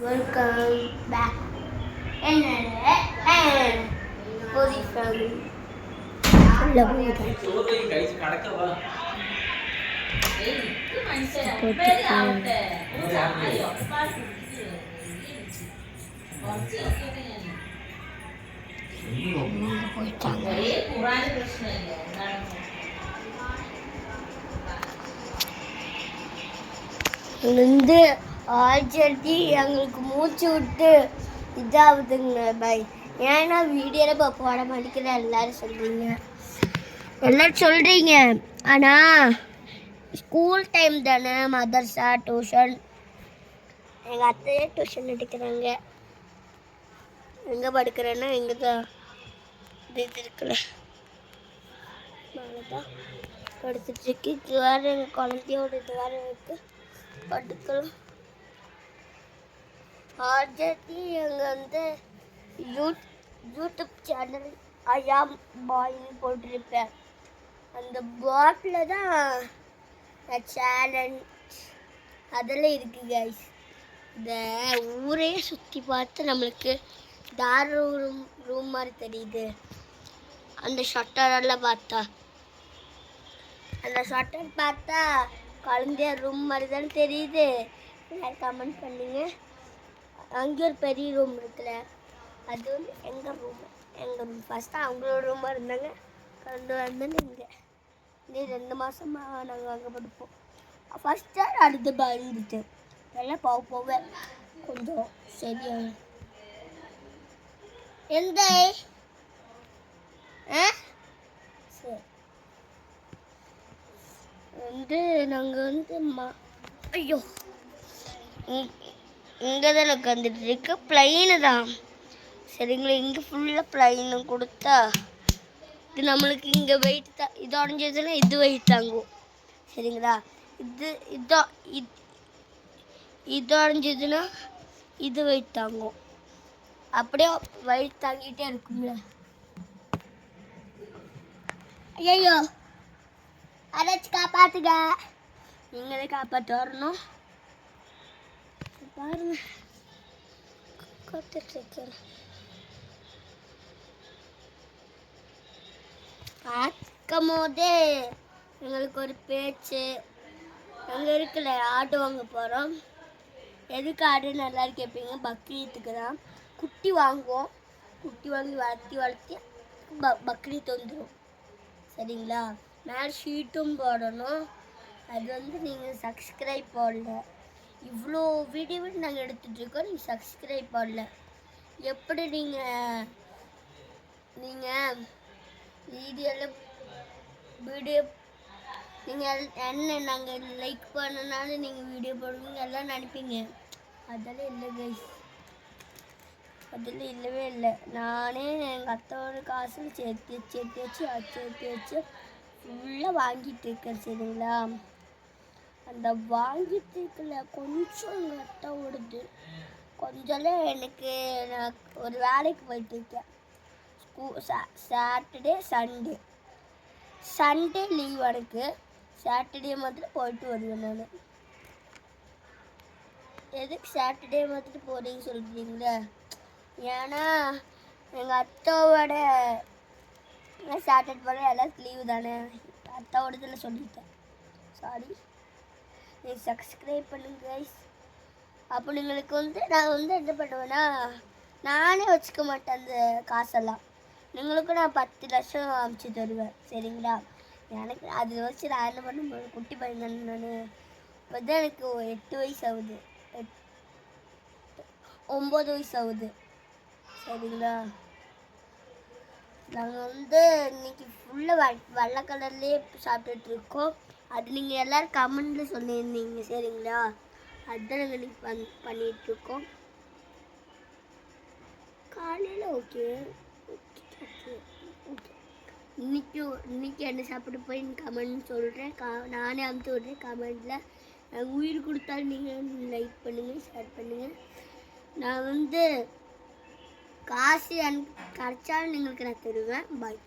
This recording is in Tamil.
Welcome back. என்னோட புதி ஃபேமிலி உள்ள போயிட்டாங்க. இருந்து ஆல்ரெடி எங்களுக்கு மூச்சு விட்டு இதாகுதுங்க பை. ஏன்னா வீடியோவில் இப்போ போட மாட்டேங்கிற எல்லாரும் சொல்கிறீங்க. ஆனால் ஸ்கூல் டைம் தானே, மதர்ஸா டியூஷன். எங்கள் அத்தையே டியூஷன் எடுக்கிறாங்க. எங்கே படுக்கிறேன்னா எங்கே தான் இது இருக்குல்ல தான் படுத்துட்ருக்கு. இது வேறு எங்கள் குழந்தையோட இது வேறு இருக்குது. படுக்கலாம். ஆல்ரெடி எங்கள் வந்து யூடியூப் சேனல் ஐயாம் பாய்னு போட்டிருப்பேன். அந்த பாட்டில் தான் சேலஞ்ச் அதெல்லாம் இருக்குது கைஸ். இந்த ஊரே சுற்றி பார்த்து நம்மளுக்கு தார ரூம் மாதிரி தெரியுது. அந்த ஷட்டரெல்லாம் பார்த்தா குழந்தைய ரூம் மாதிரி தானே தெரியுது. எல்லாரும் கமெண்ட் பண்ணுங்க. அங்கே ஒரு பெரிய ரூம் இருக்குல்ல, அது வந்து எங்கள் ரூம். ஃபஸ்ட்டு அவங்களோட ரூமாக இருந்தாங்க. கொண்டு வந்து இங்கே இன்னும் 2 மாதமாக நாங்கள் அங்கே படுப்போம். ஃபஸ்ட்டு அடுத்து பயந்துட்டு எல்லாம் போக கொஞ்சம் சரியாக எந்த சரி வந்து நாங்கள் வந்து ஐயோ இங்கே தான் உட்காந்துட்டு இருக்கு. பிளைனு தான் சரிங்களா. இங்கே ஃபுல்லாக பிளைனு கொடுத்தா இது நம்மளுக்கு இங்கே வெயிட் தான். இது உடஞ்சதுன்னா இது வெயிட் தாங்கும் சரிங்களா. இது உடஞ்சதுன்னா இது வெயிட் தாங்கும். அப்படியே வெயிட் தாங்கிட்டே இருக்கும்ல. ஐயோ அரைச்சி காப்பாத்துங்க. நீங்களே காப்பாற்ற வரணும். பாருங்க காத்துட்ருக்கேன். பார்க்கும் போதே எங்களுக்கு ஒரு பேச்சு. அங்கே இருக்குல்ல ஆடு வாங்க போகிறோம். எதுக்கு ஆடுன்னு எல்லாரும் கேட்பீங்க. பக்ரீத்துக்கு தான். குட்டி வாங்குவோம். குட்டி வாங்கி வளர்த்தி பக்ரீத் வந்துடும் சரிங்களா. மேலே ஷீட்டும் போடணும். அது வந்து நீங்கள் சப்ஸ்கிரைப் போடல. இவ்வளோ வீடியோ நாங்கள் எடுத்துகிட்ருக்கோம். நீங்கள் சப்ஸ்கிரைப் போடல. எப்படி நீங்கள் வீடியோ நீங்கள் என்ன நாங்கள் லைக் பண்ணனாலும் நீங்கள் வீடியோ போடுவீங்க எல்லாம் நினைப்பீங்க. அதெல்லாம் இல்லை கைஸ். அதெல்லாம் இல்லவே இல்லை. நானே எங்கள் அத்தாவோட காசில் சேர்த்து வச்சு ஃபுல்லாக வாங்கிட்டு இருக்கேன் சரிங்களா. அந்த வாங்கிட்டு இருக்கல கொஞ்சம் எங்கள் அத்தா ஓடுது. கொஞ்சம் எனக்கு நான் ஒரு வேலைக்கு போயிட்டு இருக்கேன். சாட்டர்டே சண்டே லீவ் எனக்கு. சாட்டர்டே மாதிரி போயிட்டு வருவேன் நான். எதுக்கு சாட்டர்டே மாதிரி போகிறீங்கன்னு சொல்கிறீங்களா. ஏன்னா எங்கள் அத்தாவோட சாட்டர்டே போல எல்லாம் லீவு தானே. அத்தாவோடதில் சொல்லிட்டேன். சாரி. நீங்கள் சப்ஸ்கிரைப் பண்ணுங்க கைஸ். அப்போ உங்களுக்கு வந்து நான் வந்து என்ன பண்ணுவேன்னா நானே வச்சுக்க மாட்டேன் அந்த காசெல்லாம். நீங்களுக்கும் நான் 10 லட்சம் அமுச்சு தருவேன் சரிங்களா. எனக்கு அது வச்சு நான் என்ன பண்ணும்போது குட்டி பையன் நான் இப்போ தான் எனக்கு 8 வயசு ஆகுது. 9 வயசு ஆகுது சரிங்களா. நாங்கள் வந்து இன்னைக்கு ஃபுல்லாக வெள்ளை கலர்லேயே சாப்பிட்டுட்ருக்கோம். அது நீங்கள் எல்லோரும் கமெண்டில் சொல்லியிருந்தீங்க சரிங்களா. அதுதான் நாங்கள் இன்னைக்கு பண்ணிகிட்ருக்கோம். காலையில் ஓகே இன்னைக்கு என்ன சாப்பிட்டு போய் கமெண்ட் சொல்கிறேன். நானே அமுத்து விட்றேன் கமெண்டில். உயிர் கொடுத்தாலும் நீங்கள் லைக் பண்ணுங்கள், ஷேர் பண்ணுங்கள். நான் வந்து காசு எனக்கு கிடைச்சாலும் உங்களுக்கு நான் தருவேன். பாய்.